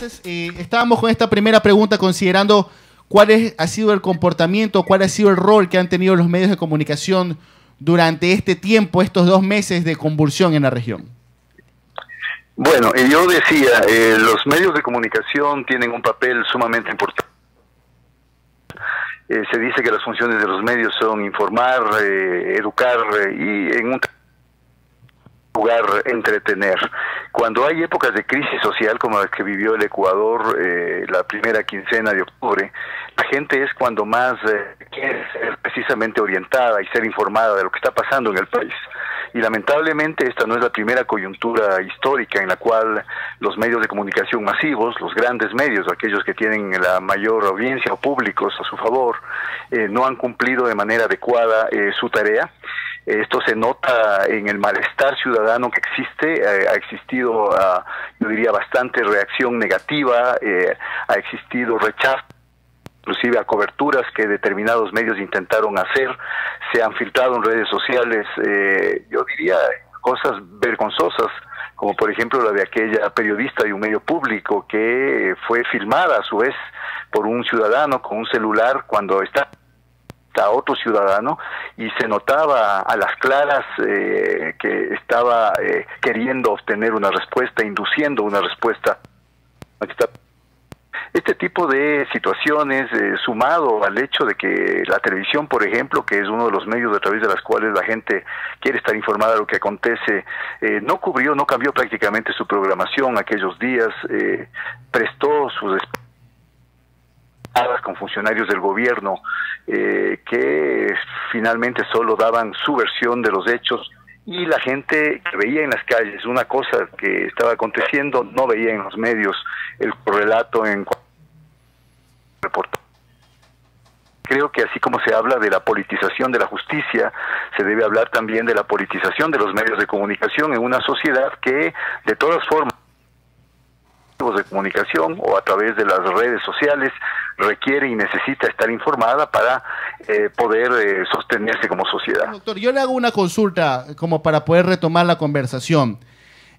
entonces estábamos con esta primera pregunta considerando cuál ha sido el comportamiento, cuál ha sido el rol que han tenido los medios de comunicación durante este tiempo, estos 2 meses de convulsión en la región. Bueno, yo decía, los medios de comunicación tienen un papel sumamente importante. Se dice que las funciones de los medios son informar, educar y en un lugar entretener. Cuando hay épocas de crisis social como la que vivió el Ecuador la primera quincena de octubre, la gente es cuando más quiere ser precisamente orientada y ser informada de lo que está pasando en el país. Y lamentablemente esta no es la primera coyuntura histórica en la cual los medios de comunicación masivos, los grandes medios, aquellos que tienen la mayor audiencia o públicos a su favor, no han cumplido de manera adecuada su tarea. Esto se nota en el malestar ciudadano que existe. Ha existido, yo diría, bastante reacción negativa, ha existido rechazo, inclusive a coberturas que determinados medios intentaron hacer. Se han filtrado en redes sociales, yo diría, cosas vergonzosas, como por ejemplo la de aquella periodista de un medio público que fue filmada a su vez por un ciudadano con un celular cuando está a otro ciudadano, y se notaba a las claras que estaba queriendo obtener una respuesta, induciendo una respuesta. Este tipo de situaciones, sumado al hecho de que la televisión, por ejemplo, que es uno de los medios a través de los cuales la gente quiere estar informada de lo que acontece, no cambió prácticamente su programación aquellos días, prestó sus con funcionarios del gobierno que finalmente solo daban su versión de los hechos, y la gente que veía en las calles una cosa que estaba aconteciendo no veía en los medios el correlato en reportaje. Creo que así como se habla de la politización de la justicia, se debe hablar también de la politización de los medios de comunicación en una sociedad que de todas formas de comunicación o a través de las redes sociales requiere y necesita estar informada para poder sostenerse como sociedad. Doctor, yo le hago una consulta como para poder retomar la conversación.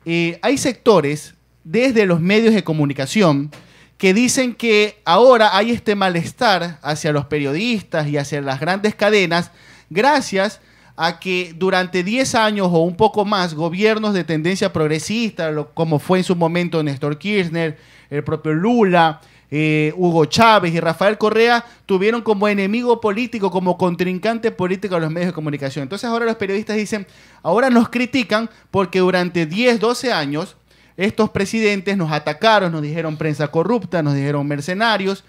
Hay sectores desde los medios de comunicación que dicen que ahora hay este malestar hacia los periodistas y hacia las grandes cadenas gracias a que durante 10 años o un poco más, gobiernos de tendencia progresista, como fue en su momento Néstor Kirchner, el propio Lula, Hugo Chávez y Rafael Correa, tuvieron como enemigo político, como contrincante político a los medios de comunicación. Entonces ahora los periodistas dicen, ahora nos critican porque durante 10, 12 años estos presidentes nos atacaron, nos dijeron prensa corrupta, nos dijeron mercenarios,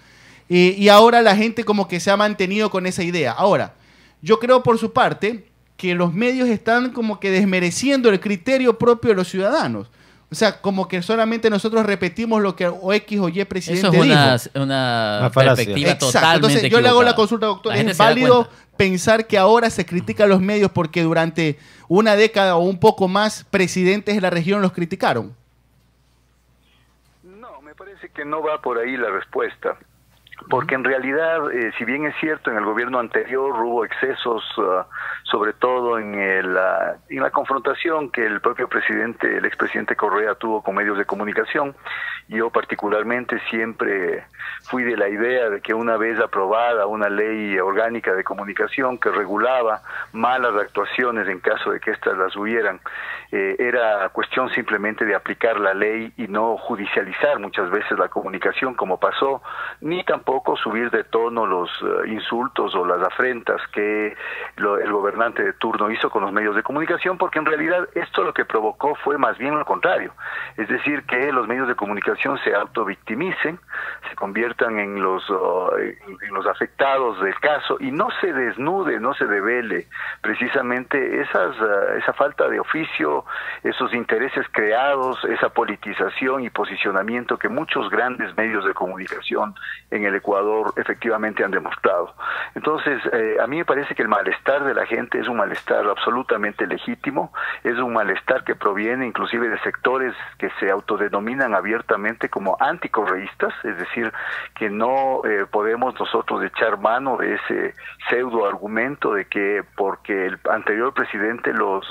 y ahora la gente como que se ha mantenido con esa idea. Ahora, yo creo por su parte que los medios están como que desmereciendo el criterio propio de los ciudadanos. O sea, como que solamente nosotros repetimos lo que o X o Y presidente dijo. Eso es una perspectiva Exacto. totalmente Entonces, yo le hago la consulta, doctor. ¿Es válido pensar que ahora se critica a los medios porque durante una década o un poco más presidentes de la región los criticaron? No, me parece que no va por ahí la respuesta. Porque en realidad, si bien es cierto, en el gobierno anterior hubo excesos, sobre todo en la confrontación que el propio presidente, el expresidente Correa tuvo con medios de comunicación. Yo particularmente siempre fui de la idea de que una vez aprobada una ley orgánica de comunicación que regulaba malas actuaciones en caso de que éstas las hubieran, era cuestión simplemente de aplicar la ley y no judicializar muchas veces la comunicación como pasó, ni tampoco subir de tono los insultos o las afrentas que el gobernante de turno hizo con los medios de comunicación, porque en realidad esto lo que provocó fue más bien lo contrario, es decir, que los medios de comunicación se autovictimicen, se conviertan en los afectados del caso y no se desnude, no se devele precisamente esa falta de oficio, esos intereses creados, esa politización y posicionamiento que muchos grandes medios de comunicación en el Ecuador efectivamente han demostrado. Entonces, a mí me parece que el malestar de la gente es un malestar absolutamente legítimo, es un malestar que proviene inclusive de sectores que se autodenominan abiertamente como anticorreístas, es decir, que no podemos nosotros echar mano de ese pseudo argumento de que porque el anterior presidente los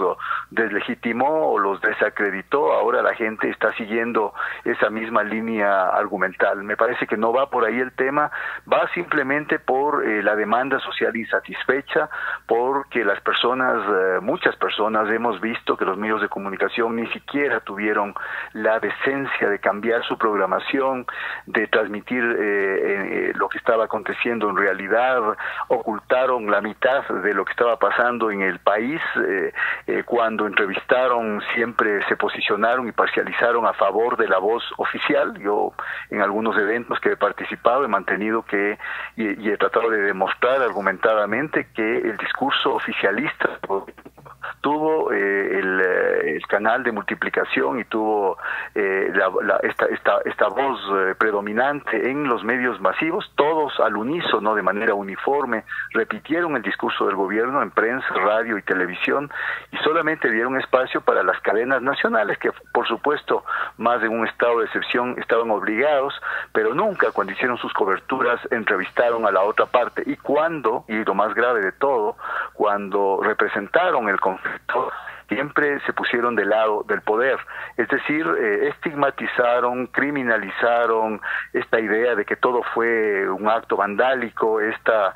deslegitimó o los desacreditó, ahora la gente está siguiendo esa misma línea argumental. Me parece que no va por ahí el tema, va simplemente por la demanda social insatisfecha, porque las personas, muchas personas hemos visto que los medios de comunicación ni siquiera tuvieron la decencia de cambiar su programación, de transmitir lo que estaba aconteciendo en realidad, ocultaron la mitad de lo que estaba pasando en el país, cuando entrevistaron siempre se posicionaron y parcializaron a favor de la voz oficial. Yo en algunos eventos que he participado he mantenido que y he tratado de demostrar argumentadamente que el discurso oficialista tuvo el canal de multiplicación y tuvo esta voz predominante en los medios masivos, todos al unísono, de manera uniforme, repitieron el discurso del gobierno en prensa, radio y televisión, y solamente dieron espacio para las cadenas nacionales, que por supuesto, más de un estado de excepción, estaban obligados, pero nunca, cuando hicieron sus coberturas, entrevistaron a la otra parte, y lo más grave de todo, cuando representaron el conflicto, siempre se pusieron del lado del poder, es decir, estigmatizaron, criminalizaron esta idea de que todo fue un acto vandálico, esta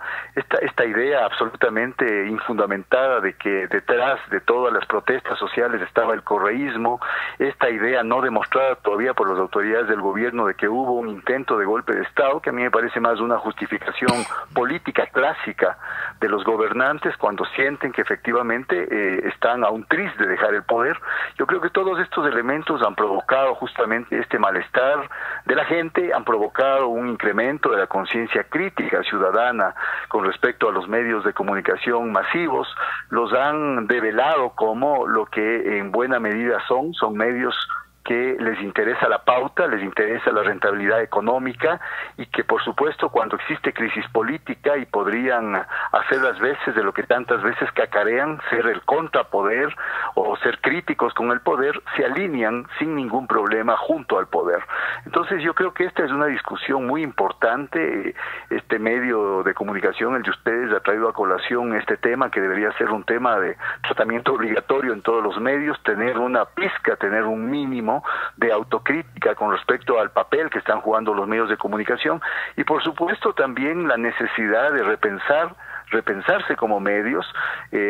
idea absolutamente infundamentada de que detrás de todas las protestas sociales estaba el correísmo, esta idea no demostrada todavía por las autoridades del gobierno de que hubo un intento de golpe de Estado, que a mí me parece más una justificación política clásica de los gobernantes cuando sienten que efectivamente están a un tris de dejar el poder. Yo creo que todos estos elementos han provocado justamente este malestar de la gente, han provocado un incremento de la conciencia crítica ciudadana con respecto a los medios de comunicación masivos, los han develado como lo que en buena medida son medios que les interesa la pauta, les interesa la rentabilidad económica, y que por supuesto cuando existe crisis política y podrían hacer las veces de lo que tantas veces cacarean, ser el contrapoder o ser críticos con el poder, se alinean sin ningún problema junto al poder. Entonces yo creo que esta es una discusión muy importante. Este medio de comunicación, el de ustedes, ha traído a colación este tema que debería ser un tema de tratamiento obligatorio en todos los medios, tener una pizca, tener un mínimo de autocrítica con respecto al papel que están jugando los medios de comunicación, y por supuesto también la necesidad de repensarse como medios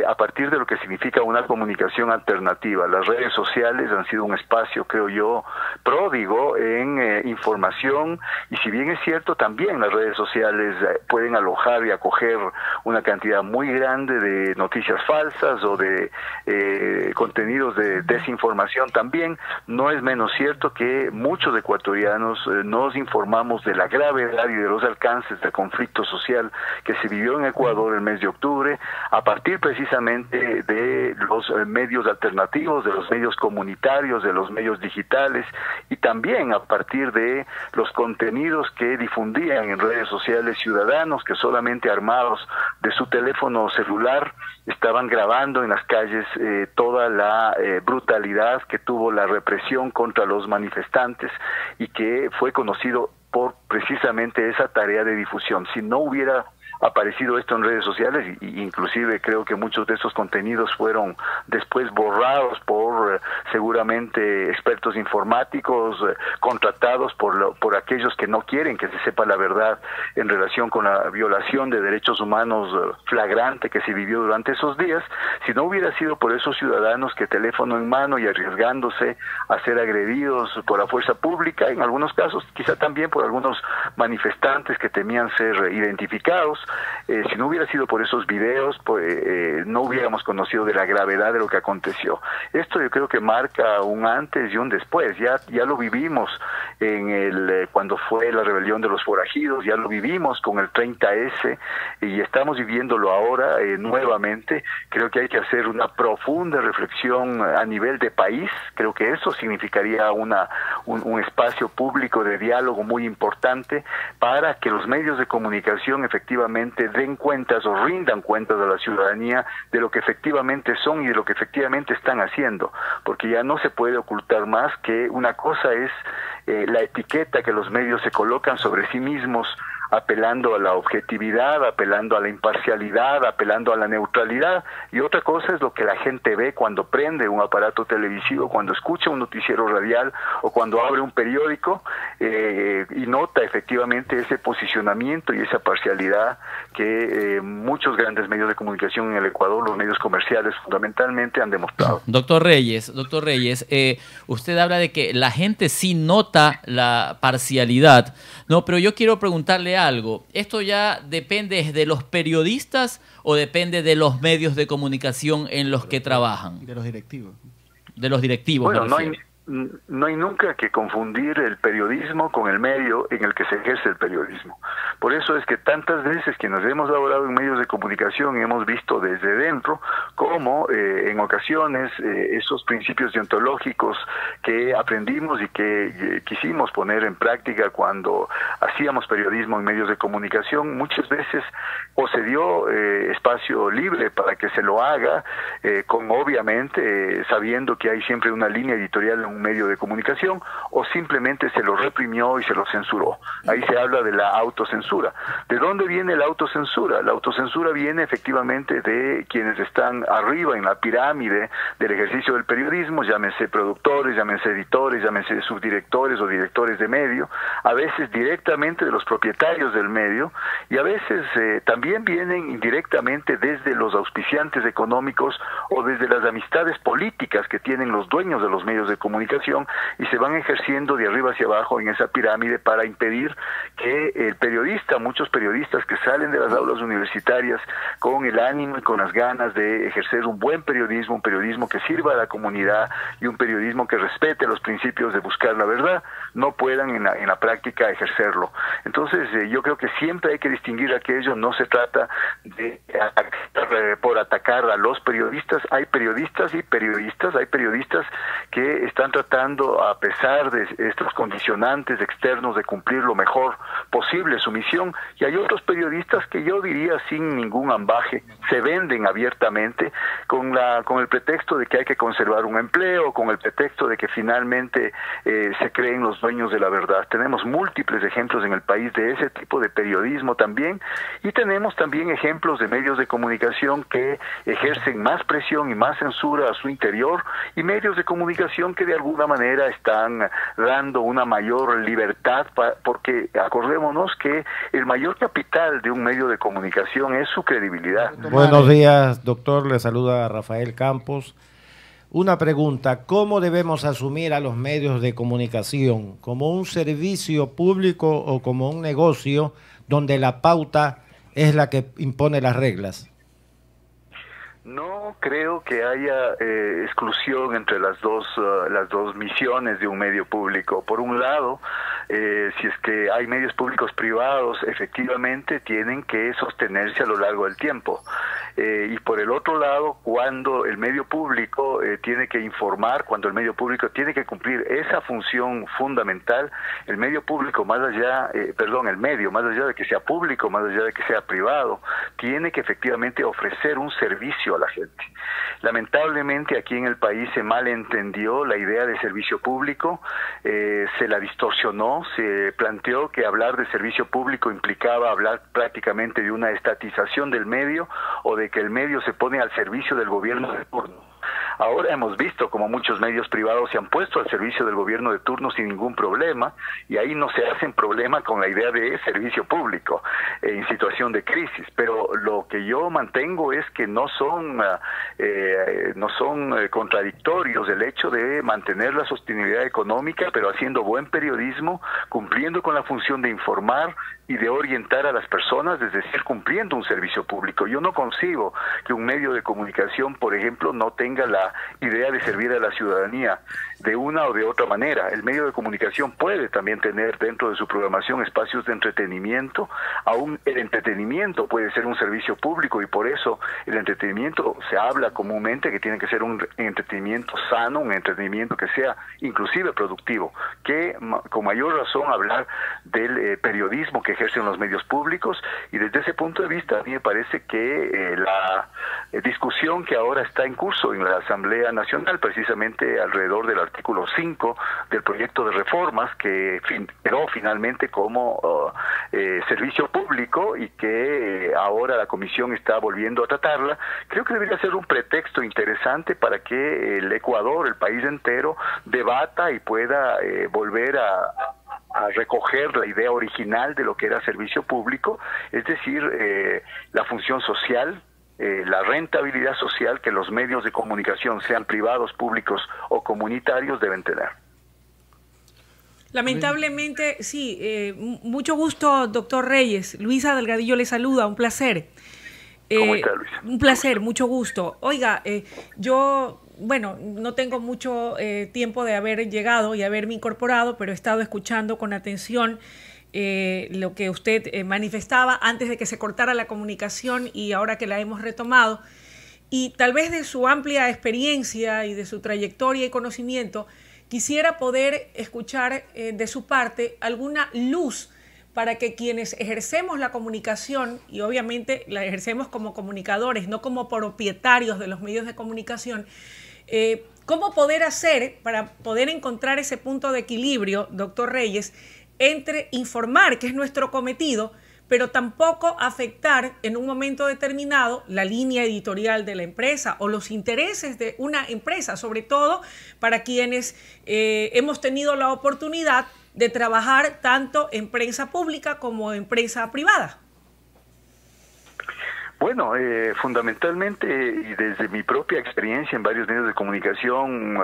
a partir de lo que significa una comunicación alternativa. Las redes sociales han sido un espacio, creo yo, pródigo en información, y si bien es cierto, también las redes sociales pueden alojar y acoger una cantidad muy grande de noticias falsas o de contenidos de desinformación también. No es menos cierto que muchos ecuatorianos nos informamos de la gravedad y de los alcances del conflicto social que se vivió en Ecuador el mes de octubre, a partir precisamente de los medios alternativos, de los medios comunitarios, de los medios digitales, y también a partir de los contenidos que difundían en redes sociales ciudadanos que solamente armados de su teléfono celular estaban grabando en las calles toda la brutalidad que tuvo la represión contra los manifestantes, y que fue conocido por precisamente esa tarea de difusión. Si no hubiera aparecido esto en redes sociales, y inclusive creo que muchos de esos contenidos fueron después borrados por seguramente expertos informáticos contratados por aquellos que no quieren que se sepa la verdad en relación con la violación de derechos humanos flagrante que se vivió durante esos días. Si no hubiera sido por esos ciudadanos que teléfono en mano y arriesgándose a ser agredidos por la fuerza pública, en algunos casos quizá también por algunos manifestantes que temían ser identificados, si no hubiera sido por esos videos, no hubiéramos conocido de la gravedad de lo que aconteció. Esto yo creo que marca un antes y un después. Ya lo vivimos cuando fue la rebelión de los forajidos, ya lo vivimos con el 30S, y estamos viviéndolo ahora nuevamente. Creo que hay que hacer una profunda reflexión a nivel de país. Creo que eso significaría una un espacio público de diálogo muy importante para que los medios de comunicación efectivamente den cuentas o rindan cuentas a la ciudadanía de lo que efectivamente son y de lo que efectivamente están haciendo, porque ya no se puede ocultar más que una cosa es la etiqueta que los medios se colocan sobre sí mismos, apelando a la objetividad, apelando a la imparcialidad, apelando a la neutralidad, y otra cosa es lo que la gente ve cuando prende un aparato televisivo, cuando escucha un noticiero radial o cuando abre un periódico y nota efectivamente ese posicionamiento y esa parcialidad que muchos grandes medios de comunicación en el Ecuador, los medios comerciales fundamentalmente, han demostrado. Doctor Reyes, usted habla de que la gente sí nota la parcialidad, ¿no? Pero yo quiero preguntarle algo. ¿Esto ya depende de los periodistas o depende de los medios de comunicación en los que trabajan? De los directivos. De los directivos. Bueno, no hay nunca que confundir el periodismo con el medio en el que se ejerce el periodismo. Por eso es que tantas veces quienes hemos laborado en medios de comunicación hemos visto desde dentro cómo en ocasiones esos principios deontológicos que aprendimos y que quisimos poner en práctica cuando hacíamos periodismo en medios de comunicación, muchas veces o se dio espacio libre para que se lo haga, con obviamente sabiendo que hay siempre una línea editorial en un medio de comunicación, o simplemente se lo reprimió y se lo censuró. Ahí se habla de la autocensura. ¿De dónde viene la autocensura? La autocensura viene efectivamente de quienes están arriba en la pirámide del ejercicio del periodismo, llámense productores, llámense editores, llámense subdirectores o directores de medio, a veces directamente de los propietarios del medio, y a veces también vienen indirectamente desde los auspiciantes económicos o desde las amistades políticas que tienen los dueños de los medios de comunicación, y se van ejerciendo de arriba hacia abajo en esa pirámide para impedir que el periodista, muchos periodistas que salen de las aulas universitarias con el ánimo y con las ganas de ejercer un buen periodismo, un periodismo que sirva a la comunidad y un periodismo que respete los principios de buscar la verdad, no puedan en la práctica ejercerlo. Entonces yo creo que siempre hay que distinguir aquello. No se trata de por atacar a los periodistas. Hay periodistas y periodistas, hay periodistas que están tratando, a pesar de estos condicionantes externos, de cumplir lo mejor posible su misión, y hay otros periodistas que yo diría sin ningún ambaje se venden abiertamente con el pretexto de que hay que conservar un empleo, con el pretexto de que finalmente se creen los dueños de la verdad. Tenemos múltiples ejemplos en el país de ese tipo de periodismo también, y tenemos también ejemplos de medios de comunicación que ejercen más presión y más censura a su interior, y medios de comunicación que de alguna manera están dando una mayor libertad, porque acordémonos que el mayor capital de un medio de comunicación es su credibilidad. Buenos días, doctor, le saluda Rafael Campos. Una pregunta: ¿cómo debemos asumir a los medios de comunicación? ¿Como un servicio público o como un negocio donde la pauta es la que impone las reglas? No creo que haya exclusión entre las dos misiones de un medio público. Por un lado, si es que hay medios públicos privados, efectivamente tienen que sostenerse a lo largo del tiempo. Y por el otro lado, cuando el medio público tiene que informar, cuando el medio público tiene que cumplir esa función fundamental, el medio público, más allá de que sea público, más allá de que sea privado, tiene que efectivamente ofrecer un servicio a la gente. Lamentablemente aquí en el país se malentendió la idea de servicio público, se la distorsionó, se planteó que hablar de servicio público implicaba hablar prácticamente de una estatización del medio o de que el medio se pone al servicio del gobierno de turno. Ahora hemos visto como muchos medios privados se han puesto al servicio del gobierno de turno sin ningún problema, y ahí no se hacen problema con la idea de servicio público en situación de crisis. Pero lo que yo mantengo es que no son contradictorios el hecho de mantener la sostenibilidad económica, pero haciendo buen periodismo, cumpliendo con la función de informar y de orientar a las personas, es decir, cumpliendo un servicio público. Yo no concibo que un medio de comunicación, por ejemplo, no tenga la la idea de servir a la ciudadanía de una o de otra manera. El medio de comunicación puede también tener dentro de su programación espacios de entretenimiento. Aún el entretenimiento puede ser un servicio público, y por eso el entretenimiento se habla comúnmente que tiene que ser un entretenimiento sano, un entretenimiento que sea inclusive productivo, que con mayor razón hablar del periodismo que ejercen los medios públicos. Y desde ese punto de vista, a mí me parece que la discusión que ahora está en curso en la Asamblea Nacional, precisamente alrededor del artículo 5 del proyecto de reformas, que quedó finalmente como servicio público y que ahora la Comisión está volviendo a tratarla, creo que debería ser un pretexto interesante para que el Ecuador, el país entero, debata y pueda volver a recoger la idea original de lo que era servicio público, es decir, la función social, la rentabilidad social que los medios de comunicación, sean privados, públicos o comunitarios, deben tener. Lamentablemente, sí. Mucho gusto, doctor Reyes. Luisa Delgadillo le saluda, un placer. ¿Cómo está, Luisa? Un placer, mucho gusto. Oiga, yo, bueno, no tengo mucho tiempo de haber llegado y haberme incorporado, pero he estado escuchando con atención lo que usted manifestaba antes de que se cortara la comunicación y ahora que la hemos retomado. Y tal vez de su amplia experiencia y de su trayectoria y conocimiento, quisiera poder escuchar de su parte alguna luz para que quienes ejercemos la comunicación, y obviamente la ejercemos como comunicadores, no como propietarios de los medios de comunicación, ¿cómo poder hacer para poder encontrar ese punto de equilibrio, doctor Reyes, entre informar, que es nuestro cometido, pero tampoco afectar en un momento determinado la línea editorial de la empresa o los intereses de una empresa, sobre todo para quienes hemos tenido la oportunidad de trabajar tanto en prensa pública como en prensa privada? Bueno, fundamentalmente, y desde mi propia experiencia en varios medios de comunicación,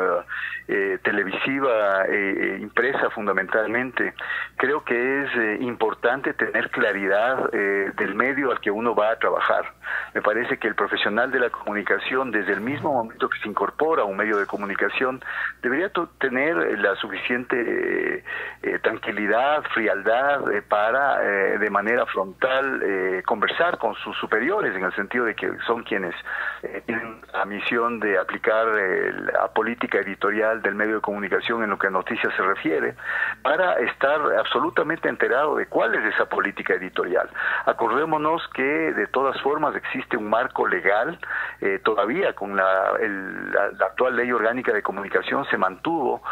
televisiva, impresa fundamentalmente, creo que es importante tener claridad del medio al que uno va a trabajar. Me parece que el profesional de la comunicación, desde el mismo momento que se incorpora a un medio de comunicación, debería tener la suficiente tranquilidad, frialdad para de manera frontal conversar con sus superiores, en el sentido de que son quienes tienen la misión de aplicar la política editorial del medio de comunicación en lo que a noticias se refiere, para estar absolutamente enterado de cuál es esa política editorial. Acordémonos que de todas formas existe un marco legal, todavía con la actual ley orgánica de comunicación se mantuvo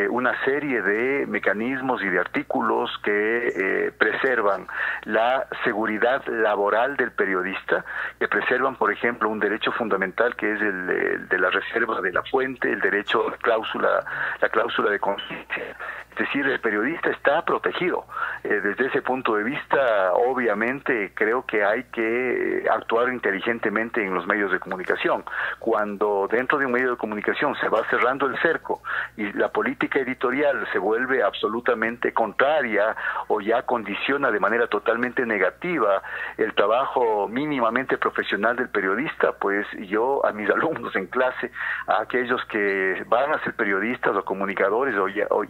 una serie de mecanismos y de artículos que preservan la seguridad laboral del periodista, que preservan, por ejemplo, un derecho fundamental que es el de la reserva de la fuente, el derecho a la cláusula de conciencia. Es decir, el periodista está protegido. Desde ese punto de vista, obviamente, creo que hay que actuar inteligentemente en los medios de comunicación. Cuando dentro de un medio de comunicación se va cerrando el cerco y la política editorial se vuelve absolutamente contraria o ya condiciona de manera totalmente negativa el trabajo mínimamente profesional del periodista, pues yo a mis alumnos en clase, a aquellos que van a ser periodistas o comunicadores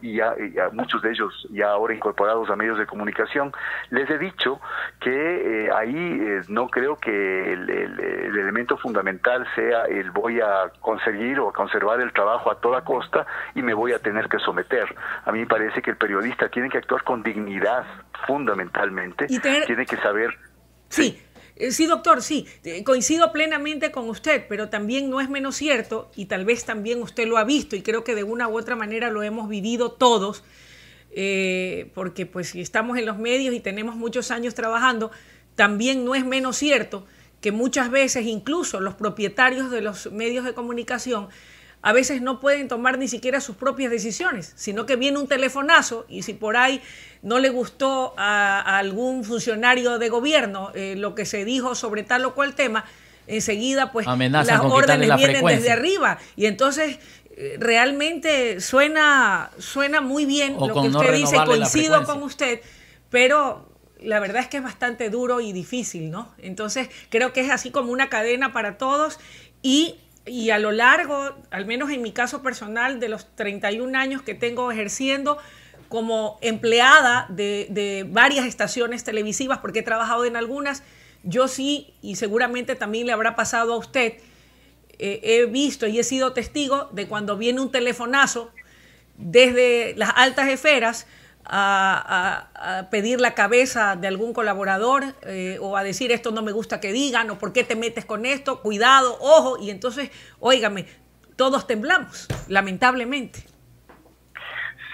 y a muchos de ellos ya ahora incorporados a medios de comunicación, les he dicho que ahí no creo que el elemento fundamental sea el voy a conseguir o conservar el trabajo a toda costa y me voy a tener que someter. A mí me parece que el periodista tiene que actuar con dignidad fundamentalmente, tiene que saber... Sí. Sí, doctor, sí, coincido plenamente con usted, pero también no es menos cierto, y tal vez también usted lo ha visto, y creo que de una u otra manera lo hemos vivido todos, porque pues si estamos en los medios y tenemos muchos años trabajando, también no es menos cierto que muchas veces incluso los propietarios de los medios de comunicación a veces no pueden tomar ni siquiera sus propias decisiones, sino que viene un telefonazo y si por ahí no le gustó a algún funcionario de gobierno lo que se dijo sobre tal o cual tema, enseguida pues las órdenes vienen desde arriba. Y entonces realmente suena muy bien lo que usted dice, coincido con usted, pero la verdad es que es bastante duro y difícil, ¿no? Entonces creo que es así como una cadena para todos y y a lo largo, al menos en mi caso personal, de los 31 años que tengo ejerciendo como empleada de varias estaciones televisivas, porque he trabajado en algunas, yo sí, y seguramente también le habrá pasado a usted, he visto y he sido testigo de cuando viene un telefonazo desde las altas esferas a pedir la cabeza de algún colaborador o a decir esto no me gusta que digan o por qué te metes con esto, cuidado, ojo, y entonces, óigame, todos temblamos, lamentablemente.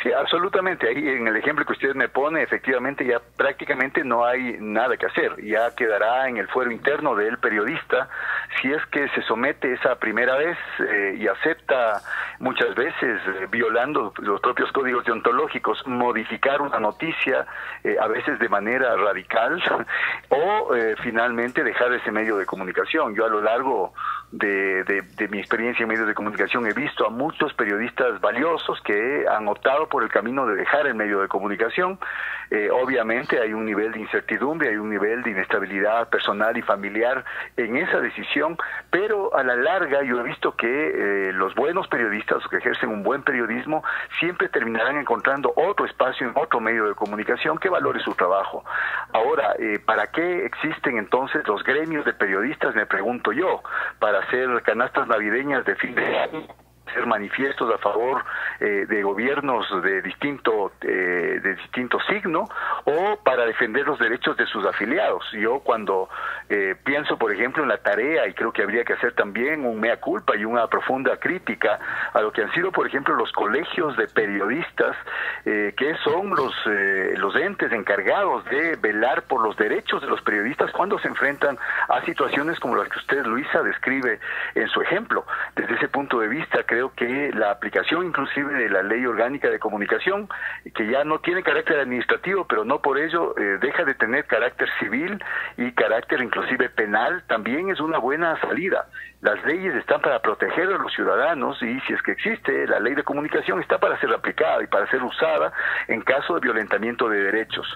Sí, absolutamente. Ahí en el ejemplo que usted me pone, efectivamente ya prácticamente no hay nada que hacer. Ya quedará en el fuero interno del periodista si es que se somete esa primera vez y acepta muchas veces, violando los propios códigos deontológicos, modificar una noticia, a veces de manera radical, o finalmente dejar ese medio de comunicación. Yo a lo largo de mi experiencia en medios de comunicación he visto a muchos periodistas valiosos que han optado por el camino de dejar el medio de comunicación. Obviamente hay un nivel de incertidumbre, hay un nivel de inestabilidad personal y familiar en esa decisión, pero a la larga yo he visto que los buenos periodistas que ejercen un buen periodismo siempre terminarán encontrando otro espacio en otro medio de comunicación que valore su trabajo. Ahora, ¿para qué existen entonces los gremios de periodistas? Me pregunto yo. Para hacer canastas navideñas de fin de año, hacer manifiestos a favor de gobiernos de distinto signo, o para defender los derechos de sus afiliados. Yo cuando pienso, por ejemplo, en la tarea, y creo que habría que hacer también un mea culpa y una profunda crítica a lo que han sido, por ejemplo, los colegios de periodistas, que son los entes encargados de velar por los derechos de los periodistas cuando se enfrentan a situaciones como las que usted, Luisa, describe en su ejemplo. Desde ese punto de vista, creo que la aplicación inclusive de la Ley Orgánica de Comunicación, que ya no tiene carácter administrativo, pero no por ello deja de tener carácter civil y carácter inclusive penal, también es una buena salida. Las leyes están para proteger a los ciudadanos y si es que existe la ley de comunicación está para ser aplicada y para ser usada en caso de violentamiento de derechos.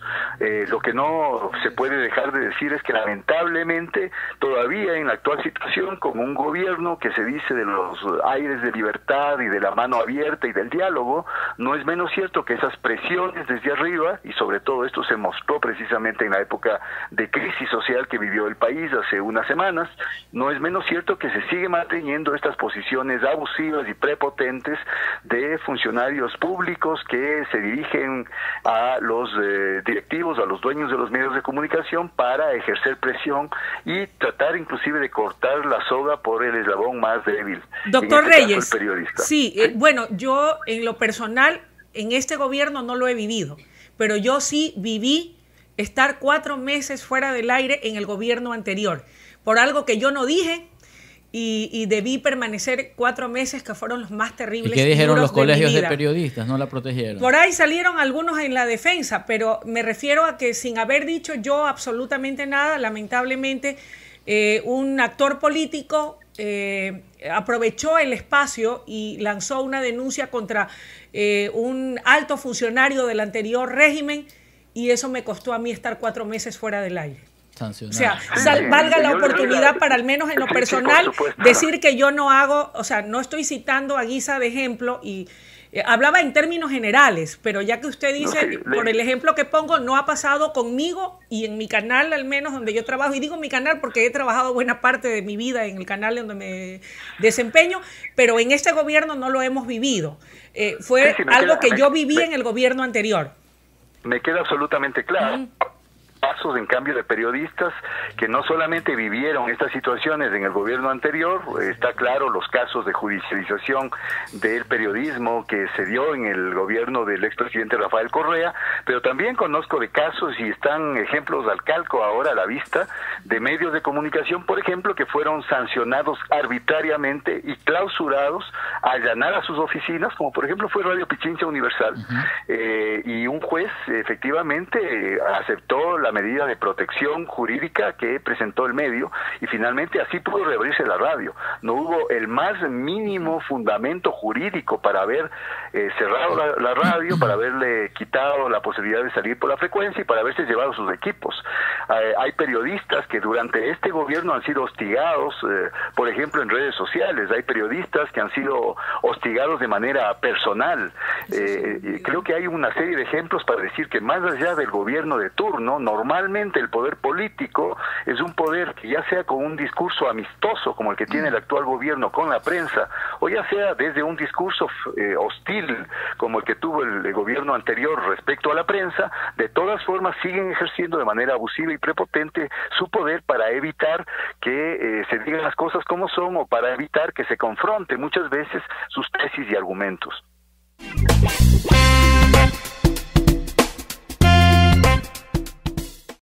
Lo que no se puede dejar de decir es que lamentablemente todavía en la actual situación, con un gobierno que se dice de los aires de libertad y de la mano abierta y del diálogo, no es menos cierto que esas presiones desde arriba, y sobre todo esto se mostró precisamente en la época de crisis social que vivió el país hace unas semanas, no es menos cierto que se sigue manteniendo estas posiciones abusivas y prepotentes de funcionarios públicos que se dirigen a los directivos, a los dueños de los medios de comunicación para ejercer presión y tratar inclusive de cortar la soga por el eslabón más débil. Doctor Reyes, el periodista. Sí, bueno, yo en lo personal en este gobierno no lo he vivido, pero yo sí viví estar 4 meses fuera del aire en el gobierno anterior, por algo que yo no dije. Y debí permanecer 4 meses que fueron los más terribles. ¿Y qué dijeron los colegios de periodistas? ¿No la protegieron? Por ahí salieron algunos en la defensa, pero me refiero a que sin haber dicho yo absolutamente nada, lamentablemente un actor político aprovechó el espacio y lanzó una denuncia contra un alto funcionario del anterior régimen y eso me costó a mí estar 4 meses fuera del aire. Sancionar. O sea, valga la oportunidad para al menos en lo personal decir que yo no hago, o sea, no estoy citando a guisa de ejemplo y hablaba en términos generales, pero ya que usted dice, por el ejemplo que pongo, no ha pasado conmigo y en mi canal al menos donde yo trabajo, y digo mi canal porque he trabajado buena parte de mi vida en el canal donde me desempeño, pero en este gobierno no lo hemos vivido. Fue algo que yo viví en el gobierno anterior. Me queda absolutamente claro. Pasos en cambio de periodistas que no solamente vivieron estas situaciones en el gobierno anterior, está claro los casos de judicialización del periodismo que se dio en el gobierno del expresidente Rafael Correa, pero también conozco de casos y están ejemplos al calco ahora a la vista de medios de comunicación, por ejemplo, que fueron sancionados arbitrariamente y clausurados a allanar a sus oficinas, como por ejemplo fue Radio Pichincha Universal, y un juez efectivamente aceptó la la medida de protección jurídica que presentó el medio, y finalmente así pudo reabrirse la radio. No hubo el más mínimo fundamento jurídico para haber cerrado la radio, para haberle quitado la posibilidad de salir por la frecuencia y para haberse llevado sus equipos. Hay periodistas que durante este gobierno han sido hostigados, por ejemplo en redes sociales. Hay periodistas que han sido hostigados de manera personal. Creo que hay una serie de ejemplos para decir que más allá del gobierno de turno, normalmente el poder político es un poder que ya sea con un discurso amistoso como el que tiene el actual gobierno con la prensa, o ya sea desde un discurso hostil como el que tuvo el gobierno anterior respecto a la prensa, de todas formas siguen ejerciendo de manera abusiva y prepotente su poder para evitar que se digan las cosas como son, o para evitar que se confronte muchas veces sus tesis y argumentos.